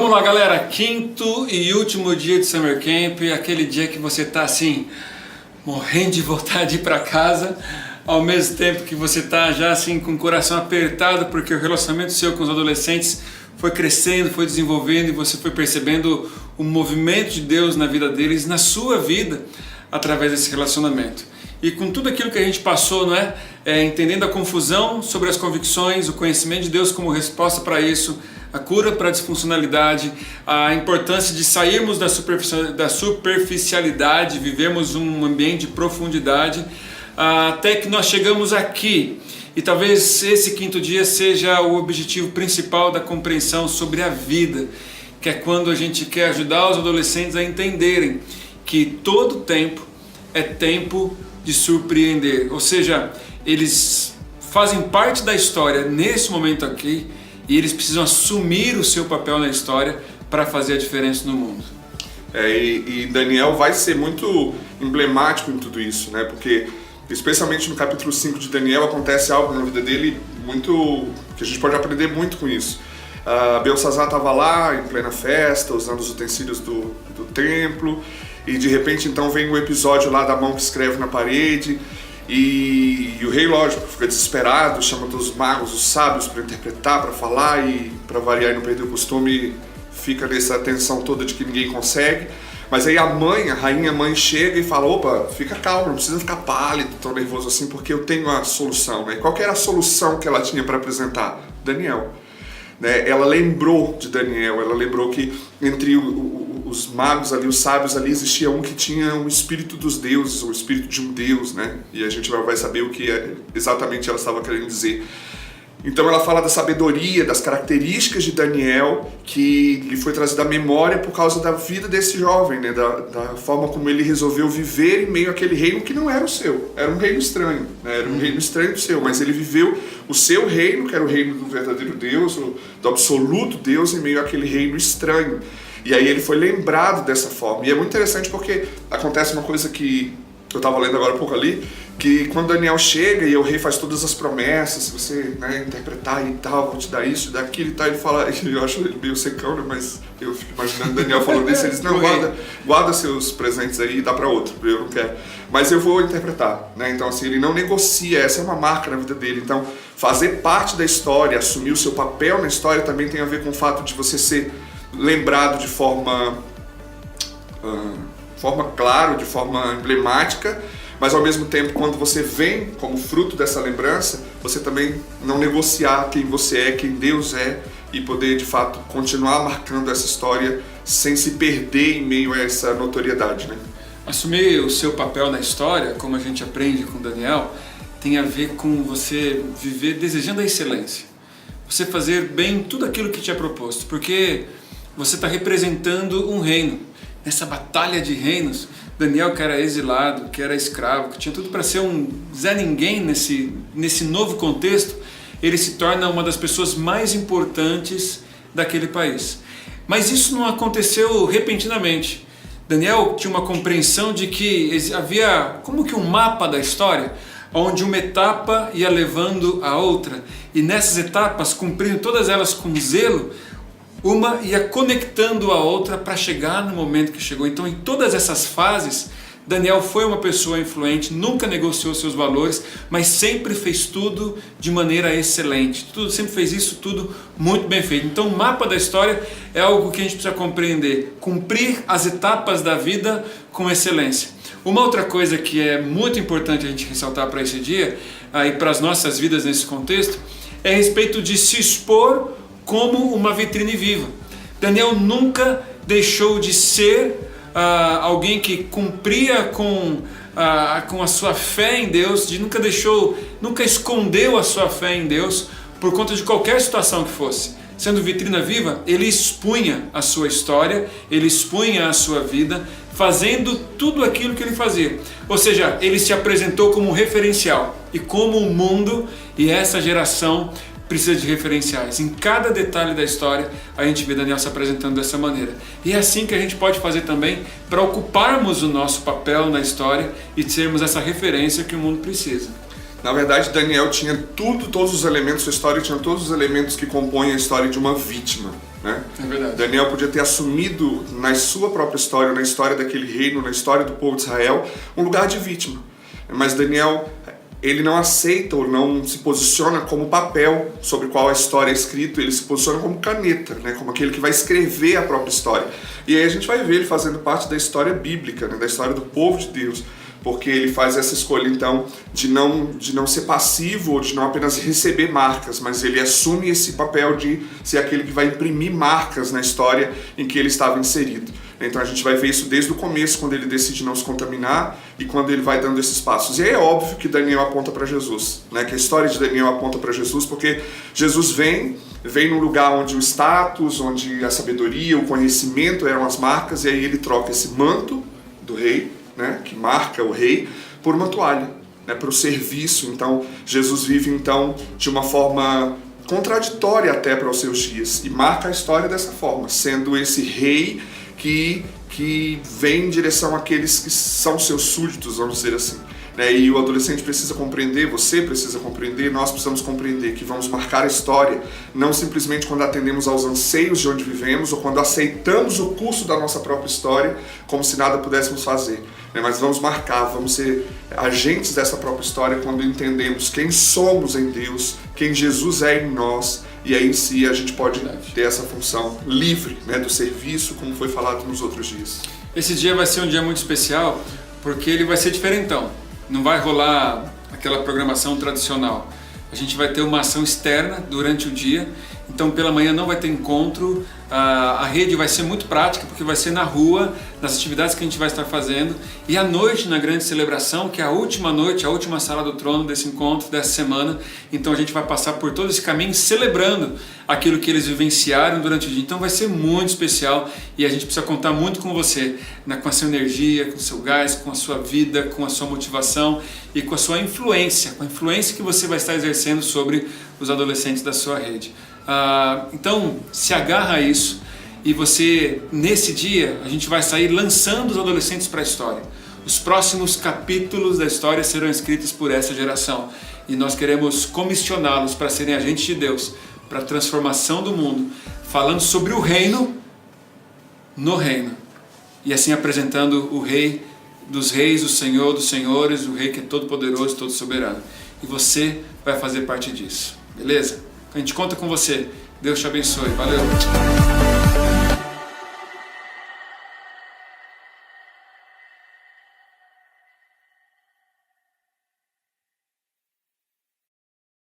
Vamos lá, galera, quinto e último dia de Summer Camp, aquele dia que você tá assim, morrendo de vontade de ir para casa, ao mesmo tempo que você tá já assim com o coração apertado, porque o relacionamento seu com os adolescentes foi crescendo, foi desenvolvendo e você foi percebendo o movimento de Deus na vida deles, na sua vida, através desse relacionamento. E com tudo aquilo que a gente passou, não é? Entendendo a confusão sobre as convicções, o conhecimento de Deus como resposta para isso, a cura para a disfuncionalidade, a importância de sairmos da superficialidade, vivermos um ambiente de profundidade, até que nós chegamos aqui. E talvez esse quinto dia seja o objetivo principal da compreensão sobre a vida, que é quando a gente quer ajudar os adolescentes a entenderem que todo tempo é tempo de surpreender, ou seja, eles fazem parte da história nesse momento aqui e eles precisam assumir o seu papel na história para fazer a diferença no mundo. E Daniel vai ser muito emblemático em tudo isso, né? Porque especialmente no capítulo 5 de Daniel acontece algo na vida dele muito que a gente pode aprender muito com isso. Belsazar estava lá em plena festa, usando os utensílios do templo, e de repente então vem um episódio lá da mão que escreve na parede, e o rei, lógico, fica desesperado, chama todos os magos, os sábios para interpretar, para falar, e para variar e não perder o costume, fica nessa tensão toda de que ninguém consegue. Mas aí a rainha mãe chega e fala: opa, fica calmo, não precisa ficar pálido, tão nervoso assim, porque eu tenho a solução, né? Qual que era a solução que ela tinha para apresentar? Daniel. Né? Ela lembrou de Daniel, ela lembrou que entre os magos ali, os sábios ali, existia um que tinha o espírito dos deuses, o espírito de um deus, né? E a gente vai saber o que exatamente ela estava querendo dizer. Então ela fala da sabedoria, das características de Daniel que lhe foi trazida à memória por causa da vida desse jovem, né? Da forma como ele resolveu viver em meio àquele reino que não era o seu, era um reino estranho, né? Era um reino estranho do seu, mas ele viveu o seu reino, que era o reino do verdadeiro Deus, do absoluto Deus, em meio àquele reino estranho. E aí ele foi lembrado dessa forma. E é muito interessante porque acontece uma coisa que eu estava lendo agora há pouco ali, que quando Daniel chega e o rei faz todas as promessas, se você, né, interpretar e tal, vou te dar isso, daquilo e tal, ele fala, eu acho ele meio secão, né, mas eu fico imaginando Daniel falando isso, ele diz: não, guarda seus presentes aí e dá para outro, eu não quero, mas eu vou interpretar, né? Então assim, ele não negocia, essa é uma marca na vida dele. Então fazer parte da história, assumir o seu papel na história também tem a ver com o fato de você ser lembrado de forma clara, de forma emblemática, mas ao mesmo tempo, quando você vem como fruto dessa lembrança, você também não negociar quem você é, quem Deus é, e poder de fato continuar marcando essa história sem se perder em meio a essa notoriedade, né? Assumir o seu papel na história, como a gente aprende com Daniel, tem a ver com você viver desejando a excelência, você fazer bem tudo aquilo que te é proposto, porque você está representando um reino. Nessa batalha de reinos, Daniel, que era exilado, que era escravo, que tinha tudo para ser um Zé Ninguém nesse novo contexto, ele se torna uma das pessoas mais importantes daquele país. Mas isso não aconteceu repentinamente. Daniel tinha uma compreensão de que havia como que um mapa da história, onde uma etapa ia levando a outra, e nessas etapas, cumprindo todas elas com zelo, uma ia conectando a outra para chegar no momento que chegou. Então, em todas essas fases, Daniel foi uma pessoa influente, nunca negociou seus valores, mas sempre fez tudo de maneira excelente. Sempre fez isso tudo muito bem feito. Então, o mapa da história é algo que a gente precisa compreender. Cumprir as etapas da vida com excelência. Uma outra coisa que é muito importante a gente ressaltar para esse dia, e para as nossas vidas nesse contexto, é a respeito de se expor como uma vitrine viva. Daniel nunca deixou de ser alguém que cumpria com a sua fé em Deus, nunca escondeu a sua fé em Deus por conta de qualquer situação que fosse. Sendo vitrina viva, ele expunha a sua história, ele expunha a sua vida, fazendo tudo aquilo que ele fazia. Ou seja, ele se apresentou como um referencial, e como o mundo e essa geração precisa de referenciais. Em cada detalhe da história, a gente vê Daniel se apresentando dessa maneira. E é assim que a gente pode fazer também para ocuparmos o nosso papel na história e sermos essa referência que o mundo precisa. Na verdade, Daniel tinha todos os elementos, sua história tinha todos os elementos que compõem a história de uma vítima. né? É verdade. Daniel podia ter assumido na sua própria história, na história daquele reino, na história do povo de Israel, um lugar de vítima. Mas Daniel, ele não aceita ou não se posiciona como papel sobre o qual a história é escrita, ele se posiciona como caneta, né? Como aquele que vai escrever a própria história. E aí a gente vai ver ele fazendo parte da história bíblica, né? Da história do povo de Deus, porque ele faz essa escolha então de não ser passivo ou de não apenas receber marcas, mas ele assume esse papel de ser aquele que vai imprimir marcas na história em que ele estava inserido. Então a gente vai ver isso desde o começo, quando ele decide não se contaminar e quando ele vai dando esses passos. E aí é óbvio que Daniel aponta para Jesus, né? Que a história de Daniel aponta para Jesus, porque Jesus vem num lugar onde o status, onde a sabedoria, o conhecimento eram as marcas, e aí ele troca esse manto do rei, né, que marca o rei, por uma toalha, né, para o serviço. Então Jesus vive então de uma forma contraditória até para os seus dias e marca a história dessa forma, sendo esse rei que vem em direção àqueles que são seus súditos, vamos dizer assim. E o adolescente precisa compreender, você precisa compreender, nós precisamos compreender que vamos marcar a história não simplesmente quando atendemos aos anseios de onde vivemos ou quando aceitamos o curso da nossa própria história como se nada pudéssemos fazer, mas vamos marcar, vamos ser agentes dessa própria história quando entendemos quem somos em Deus, quem Jesus é em nós, e aí em si a gente pode ter essa função livre, do serviço, como foi falado nos outros dias. Esse dia vai ser um dia muito especial porque ele vai ser diferentão. Não vai rolar aquela programação tradicional. A gente vai ter uma ação externa durante o dia, então pela manhã não vai ter encontro, a rede vai ser muito prática porque vai ser na rua, nas atividades que a gente vai estar fazendo, e à noite na grande celebração, que é a última noite, a última sala do trono desse encontro, dessa semana, então a gente vai passar por todo esse caminho celebrando aquilo que eles vivenciaram durante o dia. Então vai ser muito especial e a gente precisa contar muito com você, com a sua energia, com o seu gás, com a sua vida, com a sua motivação e com a sua influência, com a influência que você vai estar exercendo sobre os adolescentes da sua rede. Então se agarra a isso e você, nesse dia, a gente vai sair lançando os adolescentes para a história. Os próximos capítulos da história serão escritos por essa geração e nós queremos comissioná-los para serem agentes de Deus, para a transformação do mundo, falando sobre o reino no reino e assim apresentando o Rei dos reis, o Senhor dos senhores, o Rei que é todo poderoso, todo soberano, e você vai fazer parte disso, beleza? A gente conta com você. Deus te abençoe. Valeu!